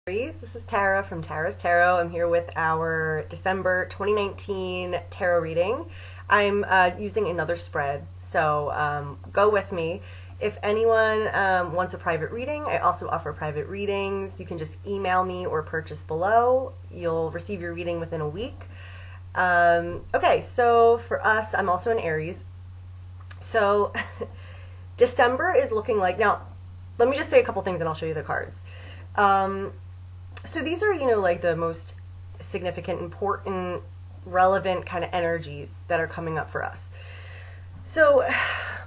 This is Tara from Tara's Tarot. I'm here with our December 2019 tarot reading. I'm using another spread, so go with me. If anyone wants a private reading, I also offer private readings. You can just email me or purchase below. You'll receive your reading within a week. Okay, so for us, I'm also an Aries. So December is looking like, now let me just say a couple things and I'll show you the cards. So these are, like the most significant, important, relevant kind of energies that are coming up for us. So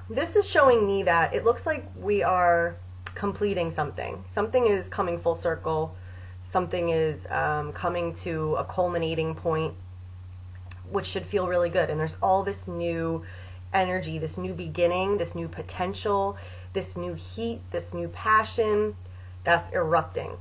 this is showing me that it looks like we are completing something. Something is coming full circle. Something is coming to a culminating point, which should feel really good. And there's all this new energy, this new beginning, this new potential, this new heat, this new passion that's erupting.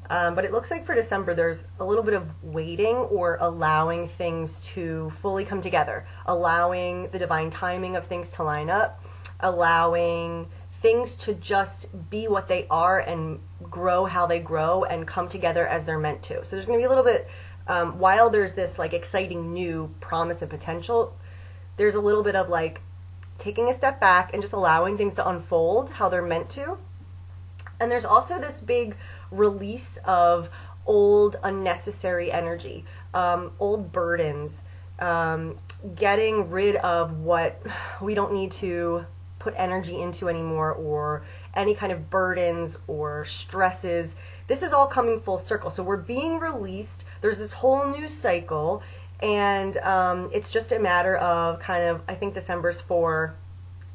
But it looks like for December there's a little bit of waiting or allowing things to fully come together, allowing the divine timing of things to line up, allowing things to just be what they are and grow how they grow and come together as they're meant to. So there's going to be a little bit, while there's this like exciting new promise and potential, there's a little bit of like taking a step back and just allowing things to unfold how they're meant to. And there's also this big release of old unnecessary energy, old burdens, getting rid of what we don't need to put energy into anymore, or any kind of burdens or stresses. This is all coming full circle. So we're being released. There's this whole new cycle, and it's just a matter of kind of, I think December's for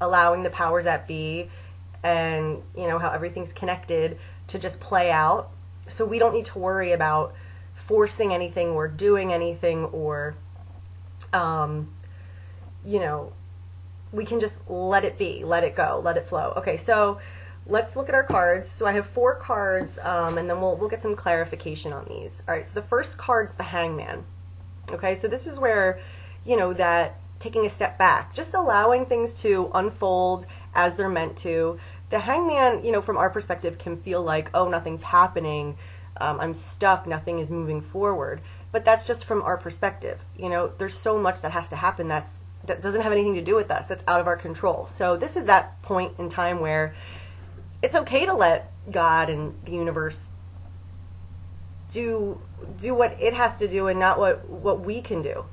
allowing the powers that be and how everything's connected to just play out. So we don't need to worry about forcing anything or doing anything, or we can just let it be, let it go, let it flow. Okay, so let's look at our cards. So I have 4 cards, and then we'll get some clarification on these. All right, so the first card's the Hangman. Okay, so this is where that taking a step back, just allowing things to unfold as they're meant to. The Hangman, from our perspective, can feel like, oh, nothing's happening, I'm stuck, nothing is moving forward. But that's just from our perspective. There's so much that has to happen that doesn't have anything to do with us, that's out of our control. So this is that point in time where it's okay to let God and the universe do what it has to do and not what we can do.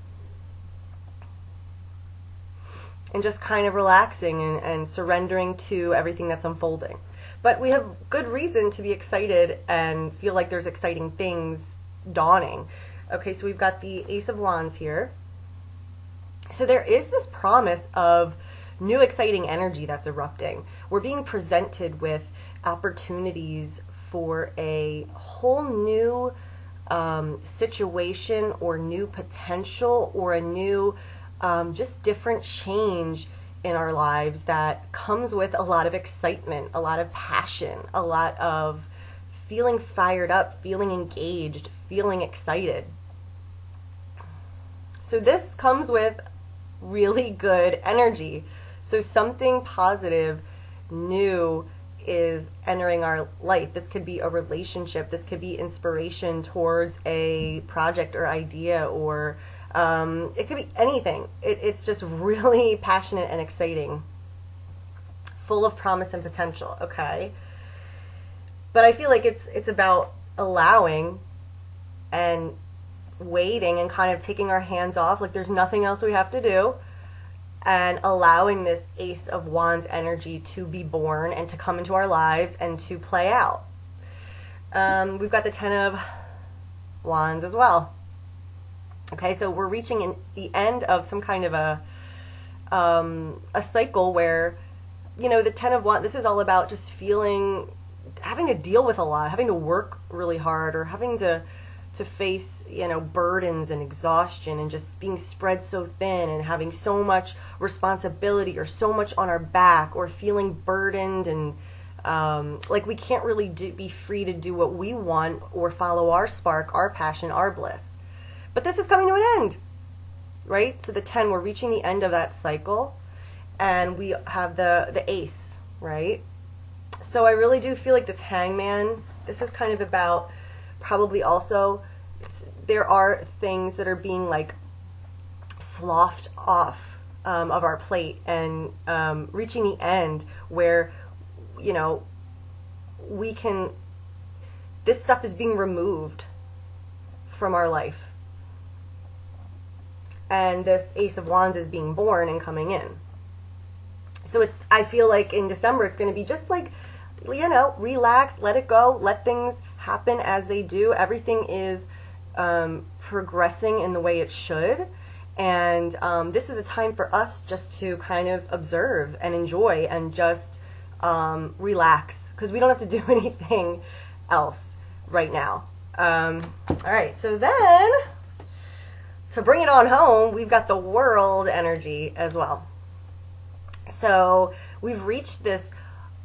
And just kind of relaxing and surrendering to everything that's unfolding. But we have good reason to be excited and feel like there's exciting things dawning. Okay, so we've got the Ace of Wands here. So there is this promise of new exciting energy that's erupting. We're being presented with opportunities for a whole new situation or new potential or a new just different change in our lives that comes with a lot of excitement, a lot of passion, a lot of feeling fired up, feeling engaged, feeling excited. So this comes with really good energy. So something positive, new is entering our life. This could be a relationship. This could be inspiration towards a project or idea, or it could be anything. It's just really passionate and exciting, full of promise and potential. Okay, but I feel like it's about allowing and waiting and kind of taking our hands off, like there's nothing else we have to do, and allowing this Ace of Wands energy to be born and to come into our lives and to play out. We've got the Ten of Wands as well. Okay, so we're reaching the end of some kind of a cycle where, the Ten of Wands, this is all about just having to deal with a lot, having to work really hard, or having to face, burdens and exhaustion and just being spread so thin and having so much responsibility or so much on our back, or feeling burdened and like we can't really be free to do what we want or follow our spark, our passion, our bliss. But this is coming to an end, right? So the 10, we're reaching the end of that cycle, and we have the Ace, right? So I really do feel like this Hangman, this is kind of about probably also there are things that are being like sloughed off of our plate, and reaching the end where, you know, we can, this stuff is being removed from our life, and this Ace of Wands is being born and coming in. So it's, I feel like in December it's going to be just like, you know, relax, let it go, let things happen as they do. Everything is progressing in the way it should, and this is a time for us just to kind of observe and enjoy and just relax, because we don't have to do anything else right now. All right, so then to bring it on home, we've got the World energy as well. So we've reached this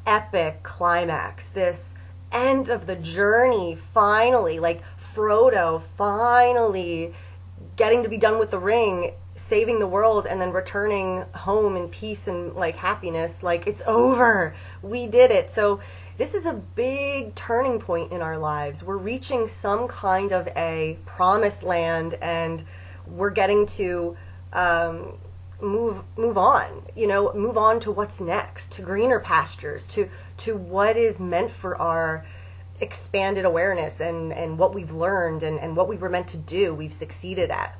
epic climax, this end of the journey, finally, like Frodo finally getting to be done with the ring, saving the world, and then returning home in peace and like happiness. Like, it's over, we did it. So this is a big turning point in our lives. We're reaching some kind of a promised land, and we're getting to move on, you know, move on to what's next, to greener pastures, to what is meant for our expanded awareness, and what we've learned, and what we were meant to do, we've succeeded at.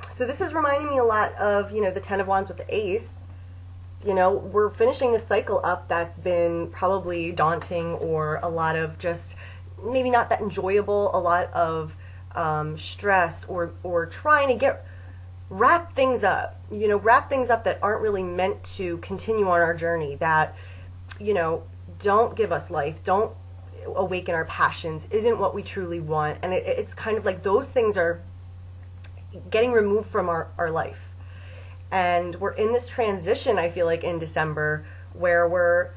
So this is reminding me a lot of, you know, the Ten of Wands with the Ace. You know, we're finishing this cycle up that's been probably daunting, or a lot of just maybe not that enjoyable, a lot of stress, or trying to wrap things up, you know, wrap things up that aren't really meant to continue on our journey, that, you know, don't give us life, don't awaken our passions, isn't what we truly want. And it's kind of like those things are getting removed from our life. And we're in this transition, I feel like, in December, where we're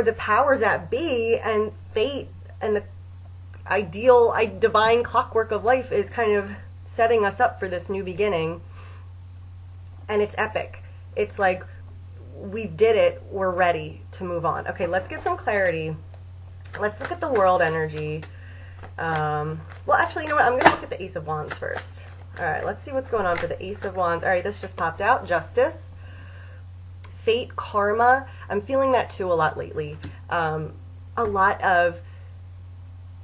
the powers that be, and fate and the ideal, divine clockwork of life is kind of setting us up for this new beginning. And it's epic. It's like, we've did it, we're ready to move on. Okay, let's get some clarity. Let's look at the World energy. Well, actually, you know what? I'm going to look at the Ace of Wands first. All right, let's see what's going on for the Ace of Wands. All right, this just popped out. Justice, fate, karma. I'm feeling that too a lot lately. A lot of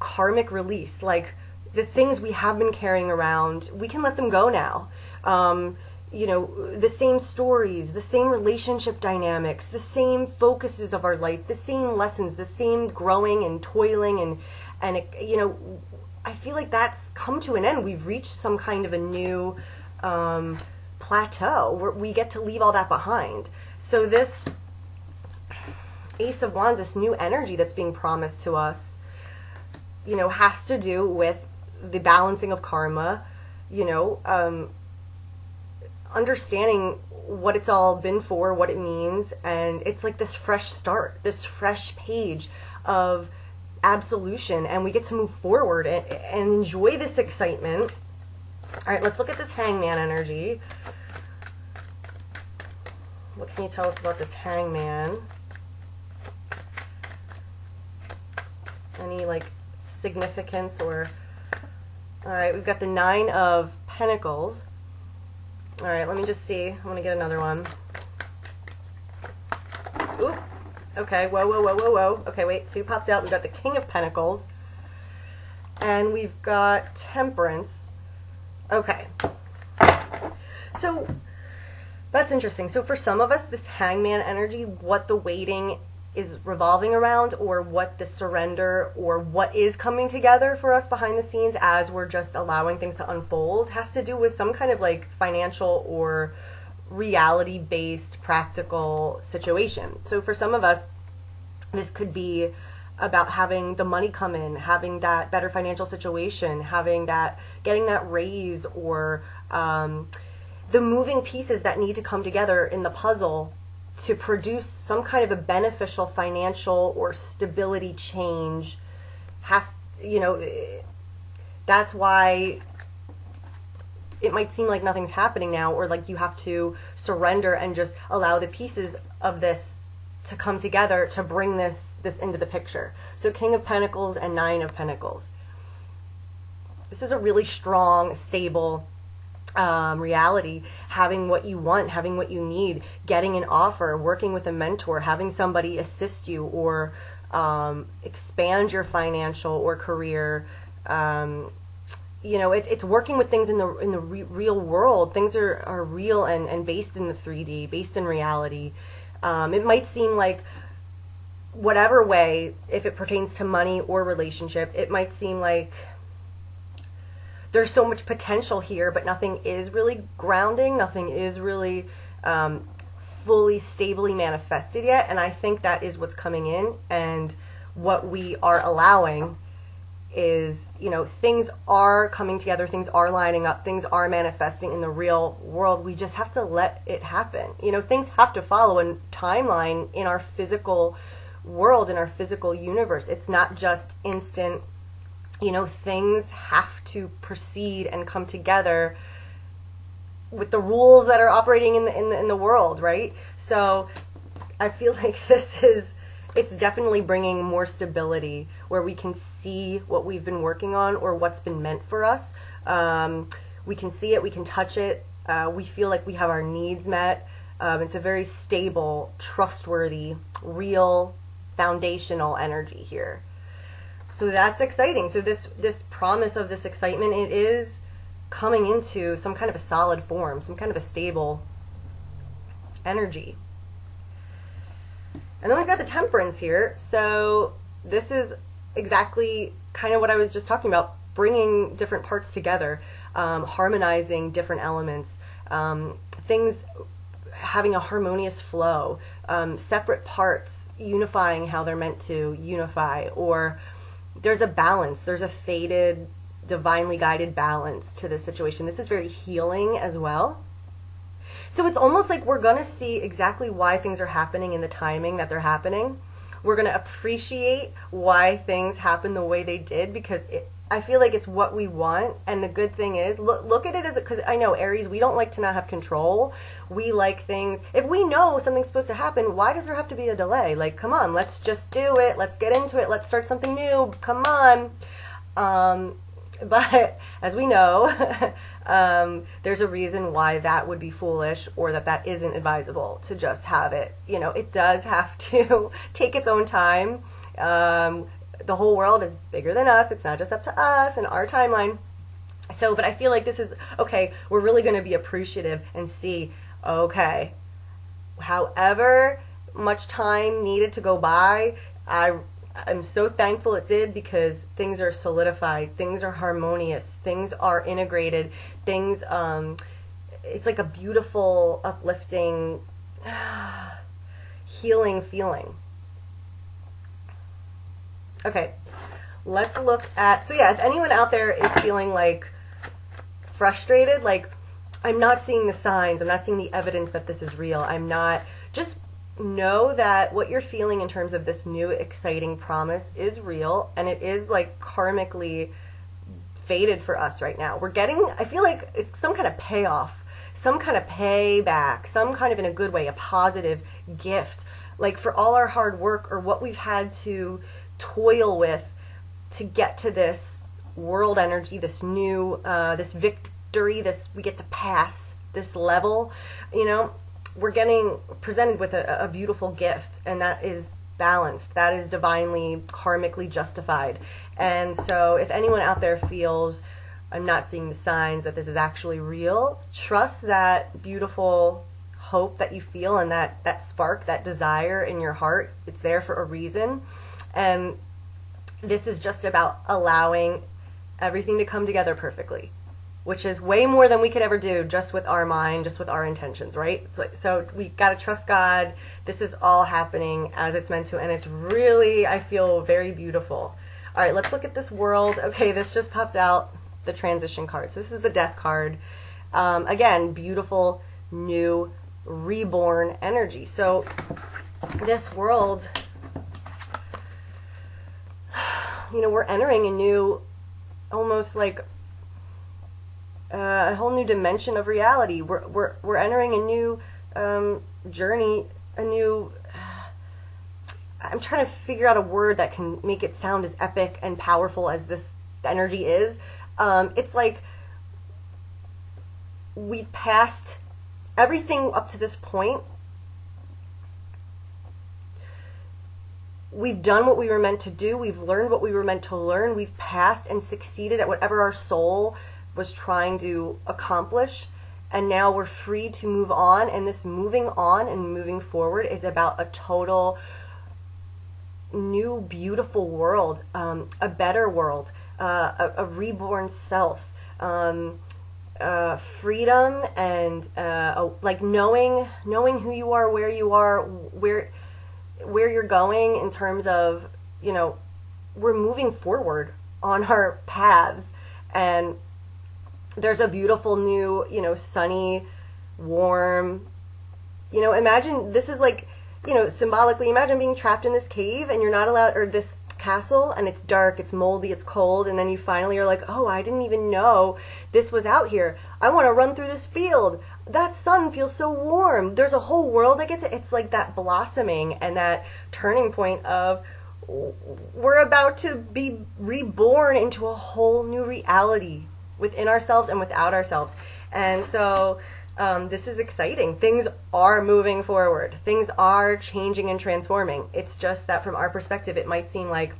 karmic release, like the things we have been carrying around, we can let them go now. You know, the same stories, the same relationship dynamics, the same focuses of our life, the same lessons, the same growing and toiling, and you know, I feel like that's come to an end. We've reached some kind of a new plateau where we get to leave all that behind. So this Ace of Wands, this new energy that's being promised to us, you know, has to do with the balancing of karma, you know, understanding what it's all been for, what it means, and it's like this fresh start, this fresh page of absolution, and we get to move forward and enjoy this excitement. All right, let's look at this Hangman energy. What can you tell us about this Hangman? Any like significance or... All right, we've got the Nine of Pentacles. All right, let me just see. I want to get another one. Ooh. Okay, whoa, whoa, whoa, whoa, whoa. Okay, wait, so popped out. We've got the King of Pentacles. And we've got Temperance. Okay. So, that's interesting. So for some of us, this Hangman energy, what the waiting is revolving around, or what the surrender, or what is coming together for us behind the scenes as we're just allowing things to unfold, has to do with some kind of like financial or reality-based practical situation. So for some of us, this could be about having the money come in, having that better financial situation, having that, getting that raise, or the moving pieces that need to come together in the puzzle to produce some kind of a beneficial financial or stability change. Has, you know, that's why it might seem like nothing's happening now, or like you have to surrender and just allow the pieces of this to come together to bring this into the picture. So King of Pentacles and Nine of Pentacles. This is a really strong, stable reality. Having what you want, having what you need, getting an offer, working with a mentor, having somebody assist you or expand your financial or career. You know, it's working with things in the real world. Things are real and based in the 3D, based in reality. It might seem like, whatever way, if it pertains to money or relationship, it might seem like there's so much potential here, but nothing is really grounding, nothing is really fully, stably manifested yet. And I think that is what's coming in, and what we are allowing is, you know, things are coming together, things are lining up, things are manifesting in the real world. We just have to let it happen. You know, things have to follow a timeline in our physical world, in our physical universe. It's not just instant. You know, things have to proceed and come together with the rules that are operating in the world, right? So I feel like it's definitely bringing more stability, where we can see what we've been working on or what's been meant for us. We can see it, we can touch it. We feel like we have our needs met. It's a very stable, trustworthy, real, foundational energy here. So that's exciting. So this promise of this excitement, it is coming into some kind of a solid form, some kind of a stable energy. And then we've got the Temperance here. So this is exactly kind of what I was just talking about, bringing different parts together, harmonizing different elements, things having a harmonious flow, separate parts unifying how they're meant to unify, or there's a balance, there's a fated, divinely guided balance to this situation. This is very healing as well. So it's almost like we're going to see exactly why things are happening in the timing that they're happening. We're going to appreciate why things happen the way they did, because I feel like it's what we want. And the good thing is, look at it as, because I know Aries, we don't like to not have control. We like things, if we know something's supposed to happen, why does there have to be a delay? Like, come on, let's just do it. Let's get into it. Let's start something new. Come on. But as we know, there's a reason why that would be foolish, or that isn't advisable to just have it. You know, it does have to take its own time. The whole world is bigger than us. It's not just up to us and our timeline. So, but I feel like this is, okay, we're really going to be appreciative and see, okay, however much time needed to go by, I'm so thankful it did, because things are solidified, things are harmonious, things are integrated, things, it's like a beautiful, uplifting, healing feeling. Okay, let's look at, so yeah, if anyone out there is feeling like frustrated, like, I'm not seeing the signs, I'm not seeing the evidence that this is real, I'm not, just know that what you're feeling in terms of this new exciting promise is real, and it is like karmically fated for us right now. We're getting, I feel like it's some kind of payoff, some kind of payback, some kind of, in a good way, a positive gift, like for all our hard work or what we've had to toil with to get to this world energy, this new, this victory, this, we get to pass this level, you know, we're getting presented with a beautiful gift, and that is balanced, that is divinely, karmically justified. And so if anyone out there feels, I'm not seeing the signs that this is actually real, trust that beautiful hope that you feel, and that spark, that desire in your heart. It's there for a reason. And this is just about allowing everything to come together perfectly, which is way more than we could ever do just with our mind, just with our intentions, right? It's like, so we got to trust God. This is all happening as it's meant to, and it's really, I feel, very beautiful. All right, let's look at this world. Okay, this just popped out, the transition card. So this is the Death card. Again, beautiful, new, reborn energy. So this world, you know, we're entering a new, almost like a whole new dimension of reality. We're entering a new journey, a new I'm trying to figure out a word that can make it sound as epic and powerful as this energy is. It's like we've passed everything up to this point. We've done what we were meant to do. We've learned what we were meant to learn. We've passed and succeeded at whatever our soul was trying to accomplish. And now we're free to move on. And this moving on and moving forward is about a total new, beautiful world, a better world, a reborn self, freedom, and like knowing who you are, where you're going in terms of, you know, we're moving forward on our paths, and there's a beautiful new, you know, sunny, warm, you know, imagine this is like, you know, symbolically, imagine being trapped in this cave and you're not allowed, or this castle, and it's dark, it's moldy, it's cold, and then you finally are like, oh, I didn't even know this was out here. I want to run through this field. That sun feels so warm. There's a whole world I get to. It's like that blossoming and that turning point of we're about to be reborn into a whole new reality within ourselves and without ourselves. And so this is exciting. Things are moving forward. Things are changing and transforming. It's just that from our perspective, it might seem like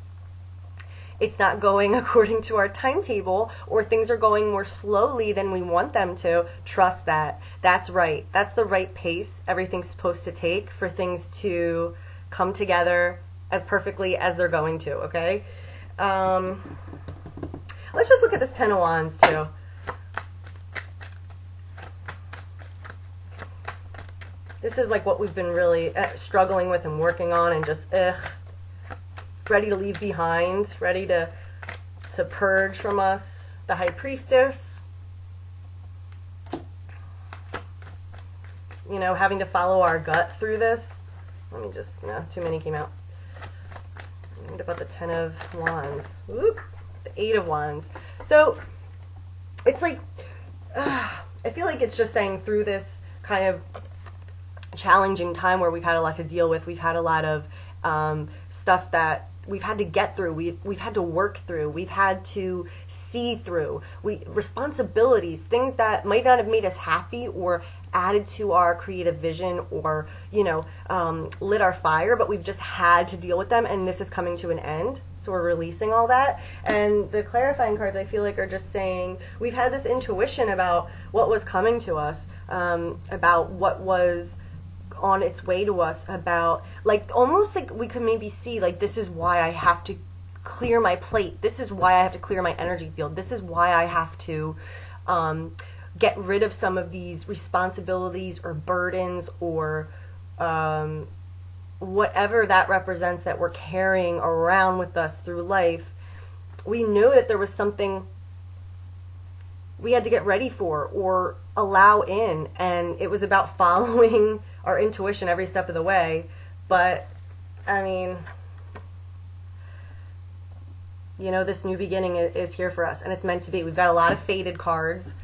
it's not going according to our timetable, or things are going more slowly than we want them to. Trust that. That's right. That's the right pace everything's supposed to take for things to come together as perfectly as they're going to, okay? Let's just look at this Ten of Wands, too. This is like what we've been really struggling with and working on, and just, ready to leave behind, ready to purge from us. The High Priestess. You know, having to follow our gut through this. Let me just, no, too many came out. What about the Ten of Wands? Whoop, the Eight of Wands. So, it's like, I feel like it's just saying through this kind of challenging time where we've had a lot to deal with, we've had a lot of stuff that we've had to get through, we've had to work through, we've had to see through, responsibilities, things that might not have made us happy or added to our creative vision or, you know, lit our fire, but we've just had to deal with them, and this is coming to an end. So we're releasing all that. And the clarifying cards, I feel like, are just saying we've had this intuition about what was coming to us, about what was on its way to us, about, like, almost like we could maybe see, like, this is why I have to clear my plate, this is why I have to clear my energy field, this is why I have to get rid of some of these responsibilities or burdens or whatever that represents that we're carrying around with us through life. We knew that there was something we had to get ready for or allow in, and it was about following our intuition every step of the way. But I mean, you know, this new beginning is here for us, and it's meant to be. We've got a lot of faded cards: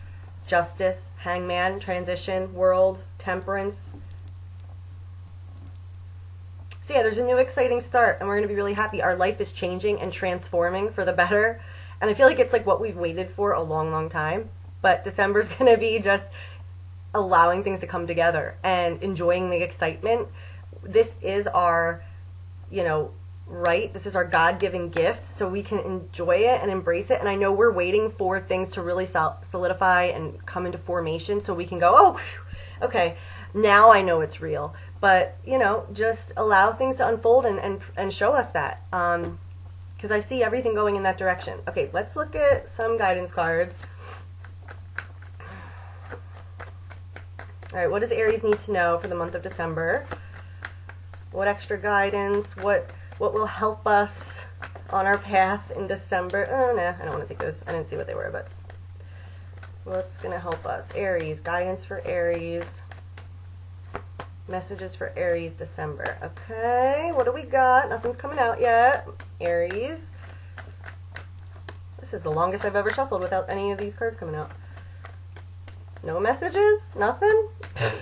Justice, Hangman, Transition, World, Temperance. So yeah, there's a new exciting start, and we're going to be really happy. Our life is changing and transforming for the better, and I feel like it's like what we've waited for a long, long time. But December's going to be just allowing things to come together and enjoying the excitement. This is our, you know, right? This is our God-given gift, so we can enjoy it and embrace it. And I know we're waiting for things to really solidify and come into formation so we can go, oh, whew, okay, now I know it's real. But, you know, just allow things to unfold and show us that. Because I see everything going in that direction. Okay, let's look at some guidance cards. All right, what does Aries need to know for the month of December? What extra guidance? What will help us on our path in December? Oh, no, I don't want to take those. I didn't see what they were, but what's going to help us? Aries, guidance for Aries. Messages for Aries, December. Okay, what do we got? Nothing's coming out yet. Aries. This is the longest I've ever shuffled without any of these cards coming out. No messages? Nothing?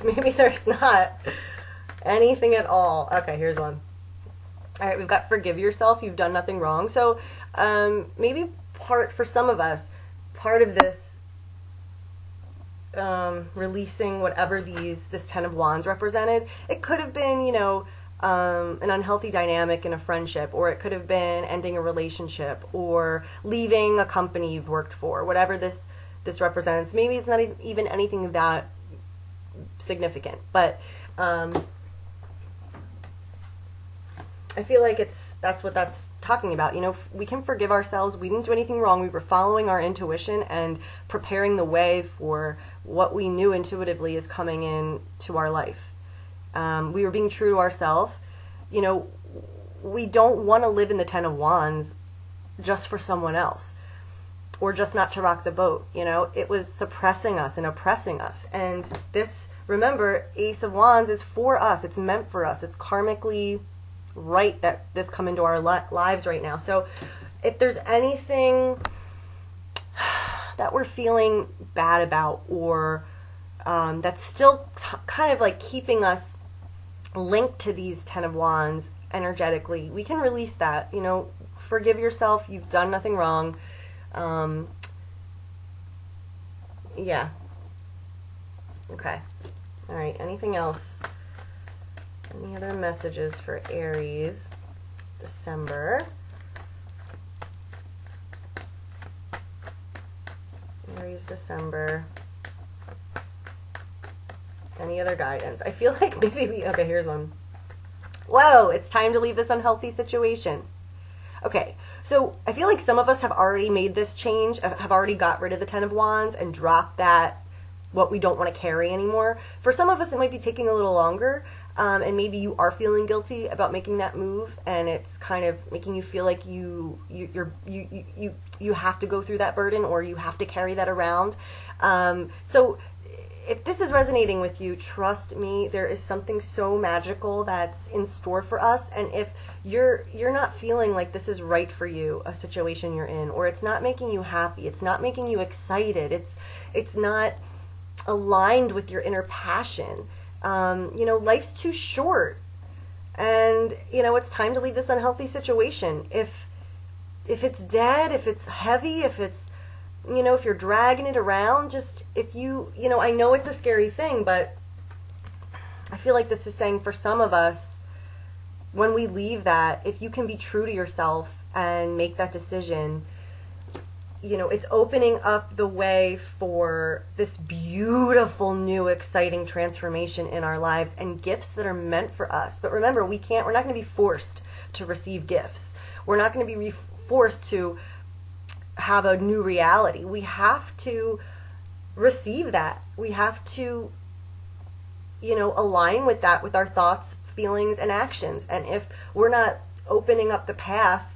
Maybe there's not anything at all. Okay, here's one. All right, we've got forgive yourself. You've done nothing wrong. So maybe for some of us, part of this releasing whatever this Ten of Wands represented, it could have been, an unhealthy dynamic in a friendship, or it could have been ending a relationship, or leaving a company you've worked for, whatever this represents. Maybe it's not even anything that significant, but I feel like that's what that's talking about. We can forgive ourselves. We didn't do anything wrong. We were following our intuition and preparing the way for what we knew intuitively is coming in to our life. We were being true to ourselves. We don't want to live in the Ten of Wands just for someone else, or just not to rock the boat. It was suppressing us and oppressing us. And this, remember, Ace of Wands is for us. It's meant for us. It's karmically right that this come into our lives right now. So if there's anything that we're feeling bad about, or that's still kind of like keeping us linked to these Ten of Wands energetically, we can release that. Forgive yourself. You've done nothing wrong. Yeah. Okay. All right. Anything else? Any other messages for Aries, December? Aries, December. Any other guidance? I feel like maybe okay, here's one. Whoa, it's time to leave this unhealthy situation. Okay, so I feel like some of us have already made this change, have already got rid of the Ten of Wands and dropped that, what we don't want to carry anymore. For some of us, it might be taking a little longer. And maybe you are feeling guilty about making that move, and it's kind of making you feel like you have to go through that burden, or you have to carry that around. So if this is resonating with you, trust me, there is something so magical that's in store for us. And if you're not feeling like this is right for you, a situation you're in, or it's not making you happy, it's not making you excited, it's not aligned with your inner passion. Life's too short, and it's time to leave this unhealthy situation. If it's dead, if it's heavy, if it's if you're dragging it around, just I know it's a scary thing, but I feel like this is saying for some of us, when we leave that, if you can be true to yourself and make that decision, it's opening up the way for this beautiful, new, exciting transformation in our lives and gifts that are meant for us. But remember, we're not going to be forced to receive gifts. We're not going to be forced to have a new reality. We have to receive that. We have to, align with that, with our thoughts, feelings, and actions. And if we're not opening up the path,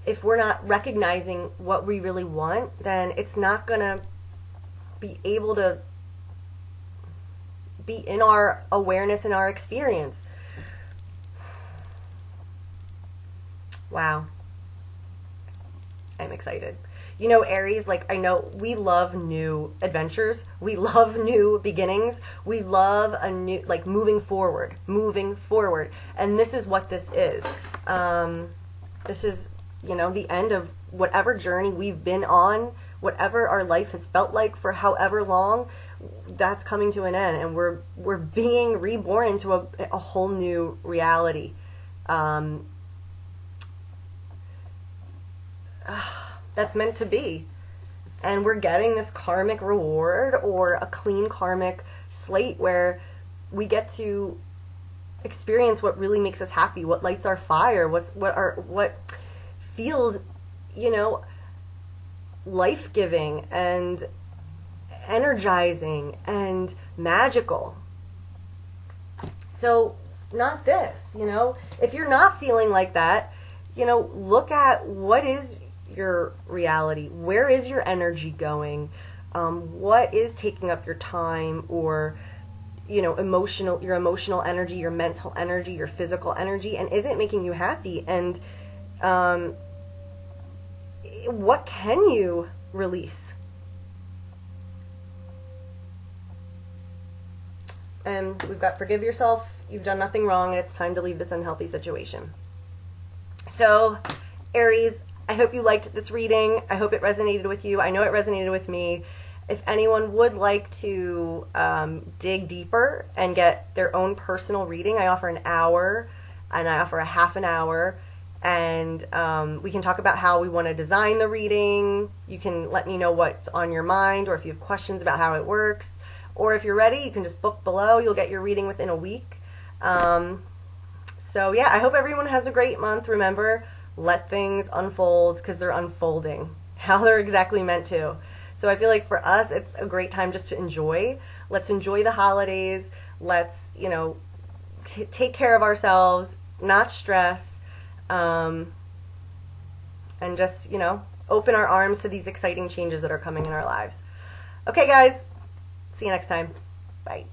if we're not recognizing what we really want, then it's not going to be able to be in our awareness and our experience. Wow. I'm excited. Aries, I know we love new adventures. We love new beginnings. We love a new, moving forward. And this is what this is. This is the end of whatever journey we've been on, whatever our life has felt like for however long, that's coming to an end, and we're being reborn into a whole new reality. That's meant to be. And we're getting this karmic reward, or a clean karmic slate, where we get to experience what really makes us happy, what lights our fire, what feels, life-giving and energizing and magical. So not this, if you're not feeling like that, look at what is your reality. Where is your energy going? What is taking up your time, or your emotional energy, your mental energy, your physical energy, and is it making you happy? And what can you release? And we've got forgive yourself, you've done nothing wrong, and it's time to leave this unhealthy situation. So, Aries, I hope you liked this reading. I hope it resonated with you. I know it resonated with me. If anyone would like to dig deeper and get their own personal reading, I offer an hour and I offer a half an hour. And we can talk about how we want to design the reading. You can let me know what's on your mind, or if you have questions about how it works. Or if you're ready, you can just book below. You'll get your reading within a week. So yeah, I hope everyone has a great month. Remember, let things unfold because they're unfolding how they're exactly meant to. So I feel like for us, it's a great time just to enjoy. Let's enjoy the holidays. Let's, take care of ourselves, not stress, and just, open our arms to these exciting changes that are coming in our lives. Okay, guys. See you next time. Bye.